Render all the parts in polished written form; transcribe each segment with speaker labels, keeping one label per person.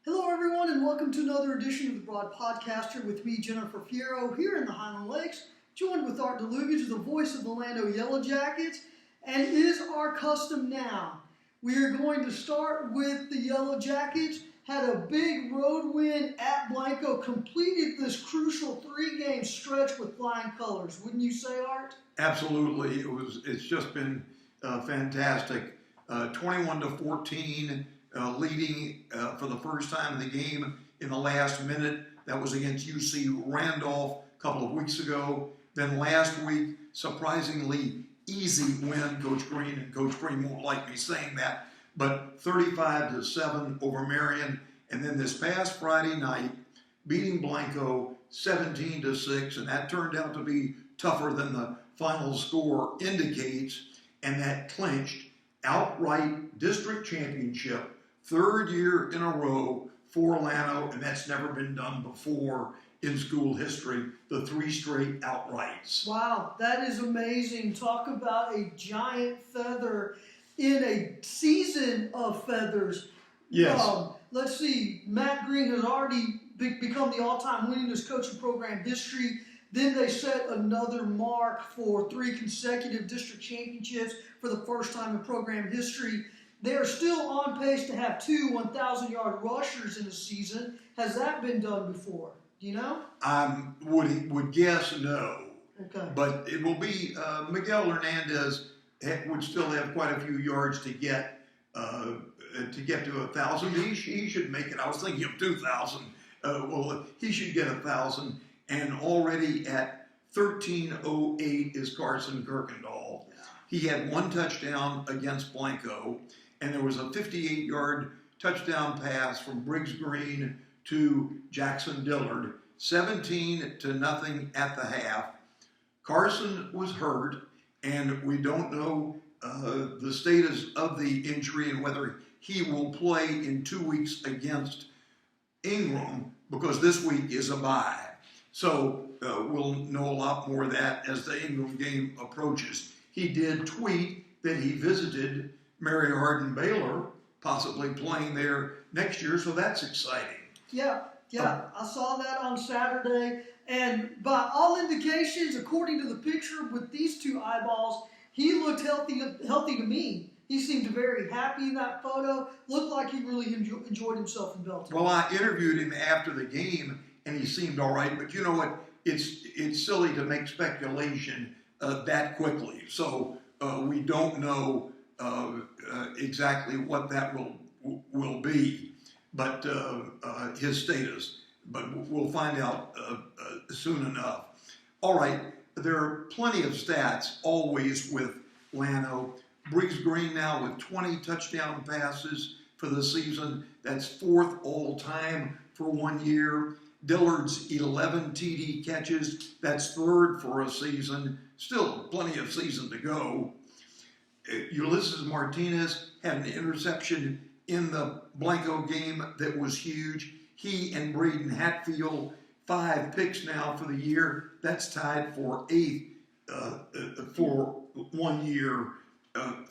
Speaker 1: Hello, everyone, and welcome to another edition of the Broad Podcaster with me, Jennifer Fierro, here in the Llano Lakes, joined with Art Dlugach, the voice of the Llano Yellow Jackets, and it is our custom now. We are going to start with the Yellow Jackets. Had a big road win at Blanco, completed this crucial three-game stretch with flying colors. Wouldn't you say, Art?
Speaker 2: Absolutely. It's just been fantastic. 21-14, leading for the first time in the game in the last minute. That was against UC Randolph a couple of weeks ago. Then last week, surprisingly easy win. Coach Green won't like me saying that, but 35-7 over Marion. And then this past Friday night, beating Blanco 17-6, and that turned out to be tougher than the final score indicates, and that clinched outright district championship, third year in a row for Llano, and that's never been done before in school history, the three straight outrights.
Speaker 1: Wow, that is amazing. Talk about a giant feather in a season of feathers.
Speaker 2: Yes.
Speaker 1: Let's see, Matt Green has already become the all-time winningest coach in program history. Then they set another mark for 3 consecutive district championships for the first time in program history. They are still on pace to have 2 1,000-yard rushers in a season. Has that been done before? Do you know?
Speaker 2: I would guess no.
Speaker 1: Okay.
Speaker 2: But it will be Miguel Hernandez would still have quite a few yards to get to 1,000. He should make it. I was thinking of 2,000. Well, he should get 1,000. And already at 13:08 is Carson Kirkendall.
Speaker 1: Yeah.
Speaker 2: He had 1 touchdown against Blanco, and there was a 58-yard touchdown pass from Briggs Green to Jackson Dillard, 17-0 at the half. Carson was hurt, and we don't know the status of the injury and whether he will play in 2 weeks against Ingram, because this week is a bye. So we'll know a lot more of that as the Ingram game approaches. He did tweet that he visited Mary Hardin Baylor, possibly playing there next year, so that's exciting.
Speaker 1: Yeah, I saw that on Saturday, and by all indications, according to the picture with these 2 eyeballs, he looked healthy to me. He seemed very happy in that photo. Looked like he really enjoyed himself in Belton.
Speaker 2: Well, I interviewed him after the game, and he seemed all right. But you know what? It's silly to make speculation that quickly. So we don't know exactly what that will be, but his status. But we'll find out soon enough. All right. There are plenty of stats always with Llano. Briggs Green now with 20 touchdown passes for the season. That's 4th all time for 1 year. Dillard's 11 TD catches. That's 3rd for a season. Still plenty of season to go. Ulysses Martinez had an interception in the Blanco game that was huge. He and Braden Hatfield, 5 picks now for the year. That's tied for 8th for 1 year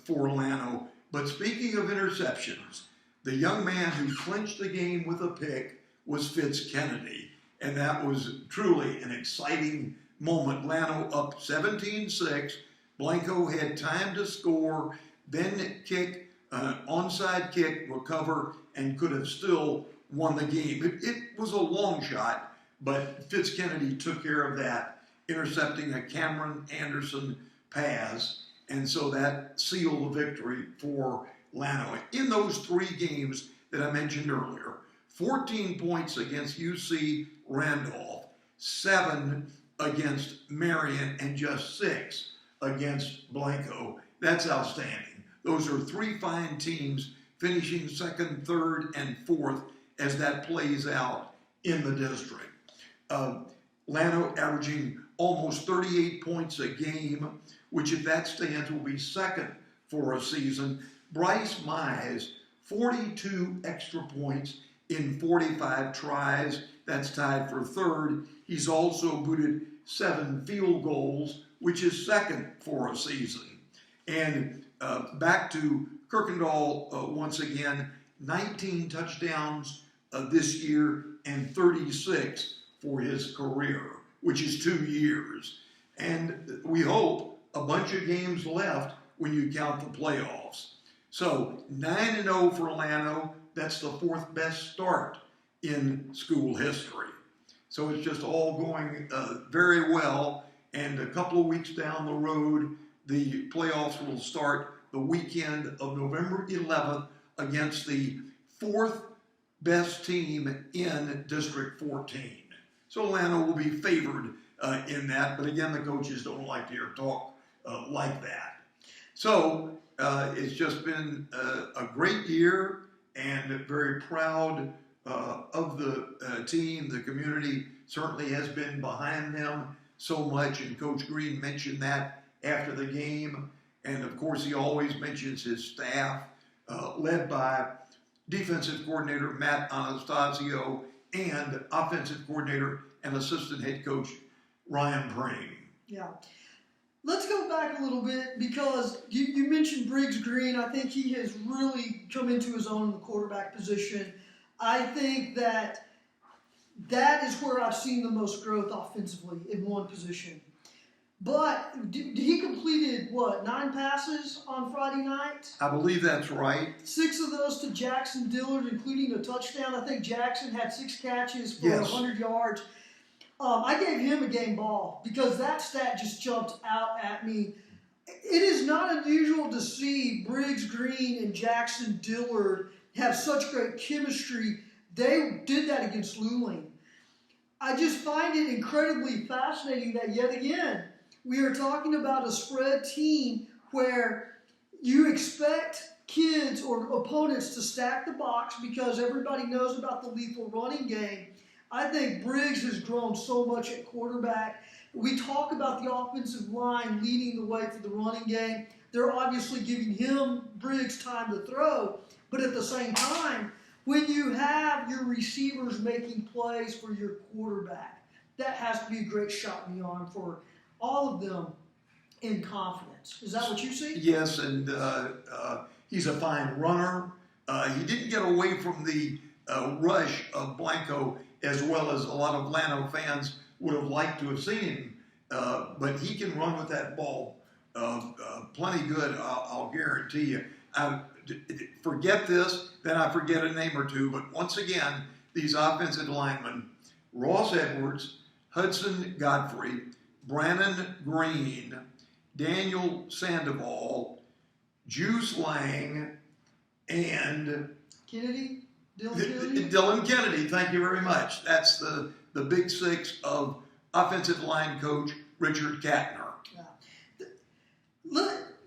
Speaker 2: for Llano. But speaking of interceptions, the young man who clinched the game with a pick was Fitz Kennedy. And that was truly an exciting moment. Llano up 17-6. Blanco had time to score, then kick, onside kick, recover, and could have still won the game. It was a long shot, but Fitz Kennedy took care of that, intercepting a Cameron Anderson pass. And so that sealed the victory for Llano. In those 3 games that I mentioned earlier, 14 points against UC Randolph, 7 against Marion, and just 6 against Blanco. That's outstanding. Those are 3 fine teams finishing 2nd, 3rd, and 4th as that plays out in the district. Llano averaging almost 38 points a game, which if that stands will be 2nd for a season. Bryce Mize, 42 extra points in 45 tries. That's tied for 3rd. He's also booted 7 field goals, which is 2nd for a season. And back to Kirkendall once again, 19 touchdowns this year and 36 for his career, which is 2 years. And we hope a bunch of games left when you count the playoffs. So 9-0 for Llano. That's the 4th best start in school history. So it's just all going very well. And a couple of weeks down the road, the playoffs will start the weekend of November 11th against the 4th best team in District 14. So Llano will be favored in that. But again, the coaches don't like to hear talk like that. So it's just been a great year, and very proud of the team. The community certainly has been behind them so much, and Coach Green mentioned that after the game. And of course, he always mentions his staff, led by defensive coordinator Matt Anastasio and offensive coordinator and assistant head coach Ryan Prame.
Speaker 1: Yeah. Let's go back a little bit, because you mentioned Briggs Green. I think he has really come into his own in the quarterback position. I think that is where I've seen the most growth offensively in one position. But he completed, 9 passes on Friday night?
Speaker 2: I believe that's right.
Speaker 1: 6 of those to Jackson Dillard, including a touchdown. I think Jackson had 6 catches for 100 yards. I gave him a game ball because that stat just jumped out at me. It is not unusual to see Briggs Green and Jackson Dillard have such great chemistry. They did that against Luling. I just find it incredibly fascinating that yet again, we are talking about a spread team where you expect kids or opponents to stack the box because everybody knows about the lethal running game. I think Briggs has grown so much at quarterback. We talk about the offensive line leading the way for the running game. They're obviously giving Briggs, time to throw. But at the same time, when you have your receivers making plays for your quarterback, that has to be a great shot in the arm for all of them in confidence. Is that what you see?
Speaker 2: Yes, and he's a fine runner. He didn't get away from the rush of Blanco as well as a lot of Llano fans would have liked to have seen him. But he can run with that ball plenty good, I'll guarantee you. Forget this, then I forget a name or two. But once again, these offensive linemen, Ross Edwards, Hudson Godfrey, Brannon Green, Daniel Sandoval, Juice Lang, and Dylan Kennedy, thank you very much. That's the big 6 of offensive line coach Richard Katner.
Speaker 1: Yeah.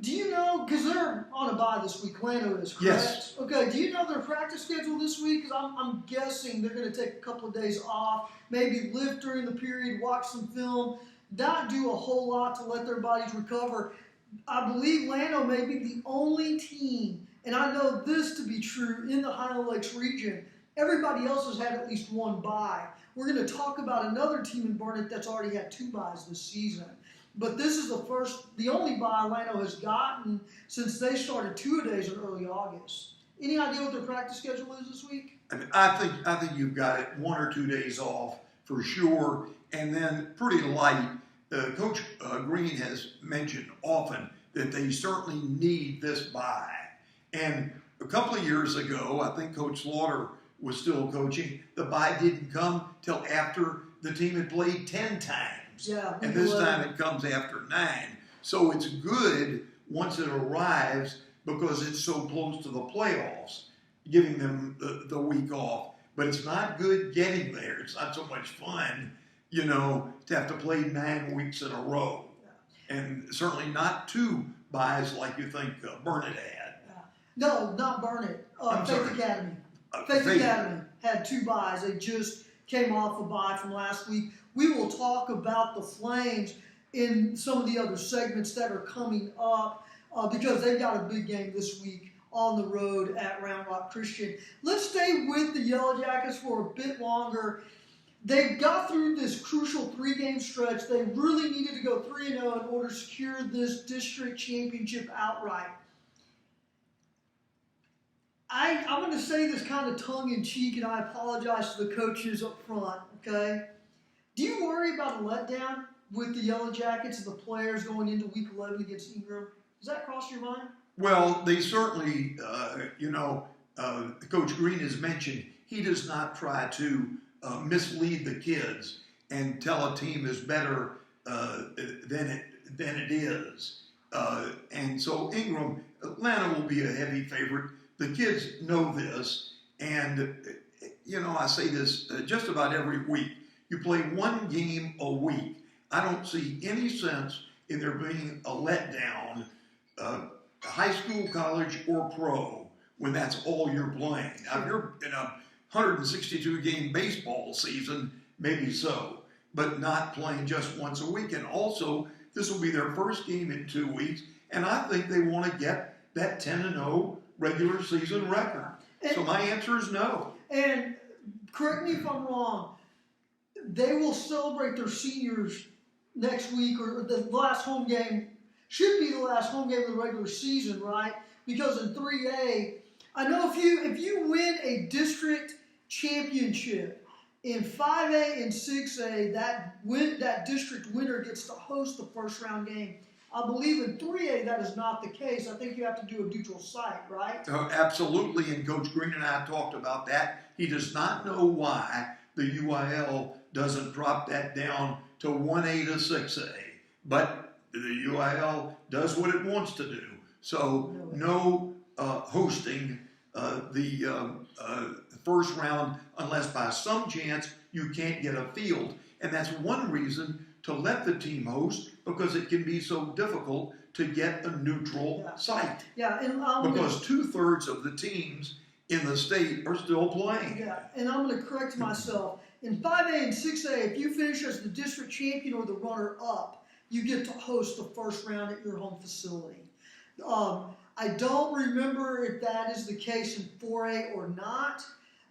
Speaker 1: Do you know, because they're on a bye this week, Llano is, correct?
Speaker 2: Yes.
Speaker 1: Okay, do you know their practice schedule this week? Because I'm guessing they're going to take a couple of days off, maybe lift during the period, watch some film, not do a whole lot to let their bodies recover. I believe Llano may be the only team, and I know this to be true, in the Highland Lakes region. Everybody else has had at least 1 bye. We're going to talk about another team in Burnett that's already had 2 byes this season. But this is the only bye Llano has gotten since they started 2-a-days in early August. Any idea what their practice schedule is this week?
Speaker 2: I think you've got it 1 or 2 days off for sure, and then pretty light. Coach Green has mentioned often that they certainly need this bye. And a couple of years ago, I think Coach Slaughter was still coaching. The bye didn't come till after the team had played 10 times.
Speaker 1: Yeah,
Speaker 2: and this time it comes after 9. So it's good once it arrives because it's so close to the playoffs, giving them the week off. But it's not good getting there. It's not so much fun, to have to play 9 weeks in a row. Yeah. And certainly not 2 byes like you think Burnett had.
Speaker 1: Yeah. No, not Burnett. Faith Academy. Faith Academy had 2 byes. They just came off a bye from last week. We will talk about the Flames in some of the other segments that are coming up because they've got a big game this week on the road at Round Rock Christian. Let's stay with the Yellow Jackets for a bit longer. They got through this crucial 3-game stretch. They really needed to go 3-0 in order to secure this district championship outright. I'm going to say this kind of tongue-in-cheek, and I apologize to the coaches up front, okay? Do you worry about a letdown with the Yellow Jackets and the players going into Week 11 against Ingram? Does that cross your mind?
Speaker 2: Well, they certainly, Coach Green has mentioned he does not try to mislead the kids and tell a team is better than it is. And so Ingram, Llano will be a heavy favorite. The kids know this, and I say this just about every week. You play one game a week. I don't see any sense in there being a letdown, high school, college, or pro, when that's all you're playing. Now, if you're in a 162-game baseball season, maybe so, but not playing just once a week. And also, this will be their first game in 2 weeks, and I think they want to get that 10-0 regular season record. So my answer is no.
Speaker 1: And correct me if I'm wrong, they will celebrate their seniors next week, or the last home game should be the last home game of the regular season, right? Because in 3A, I know if you win a district championship in 5A and 6A, that district winner gets to host the first round game. I believe in 3A that is not the case. I think you have to do a neutral site, right?
Speaker 2: Absolutely, and Coach Green and I talked about that. He does not know why the UIL doesn't drop that down to 1A to 6A, but the UIL does what it wants to do. So no hosting the first round unless by some chance you can't get a field. And that's one reason to let the team host, because it can be so difficult to get a neutral site.
Speaker 1: Yeah, and
Speaker 2: because 2/3 of the teams in the state are still playing.
Speaker 1: Yeah, and I'm going to correct myself. In 5A and 6A, if you finish as the district champion or the runner-up, you get to host the first round at your home facility. I don't remember if that is the case in 4A or not.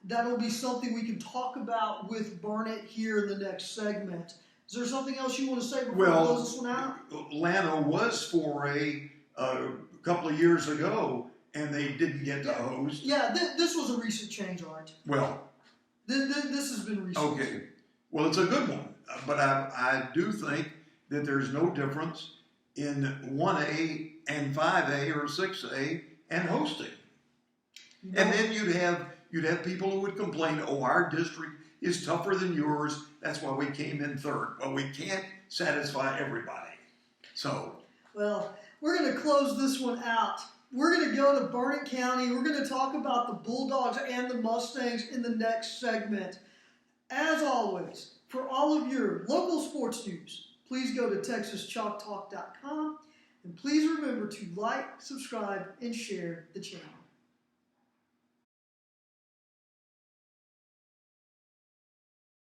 Speaker 1: That'll be something we can talk about with Burnett here in the next segment. Is there something else you want to say before we close this one out?
Speaker 2: Llano was 4A a couple of years ago, and they didn't get to host.
Speaker 1: Yeah, this was a recent change, Art.
Speaker 2: Well,
Speaker 1: this has been recent.
Speaker 2: Okay. Well, it's a good one, but I do think that there's no difference in 1A and 5A or 6A and hosting. No. And then you'd have people who would complain, our district is tougher than yours. That's why we came in third. Well, we can't satisfy everybody. So.
Speaker 1: Well, we're going to close this one out. We're going to go to Burnett County. We're going to talk about the Bulldogs and the Mustangs in the next segment. As always, for all of your local sports news, please go to TexasChalkTalk.com. And please remember to like, subscribe, and share the channel.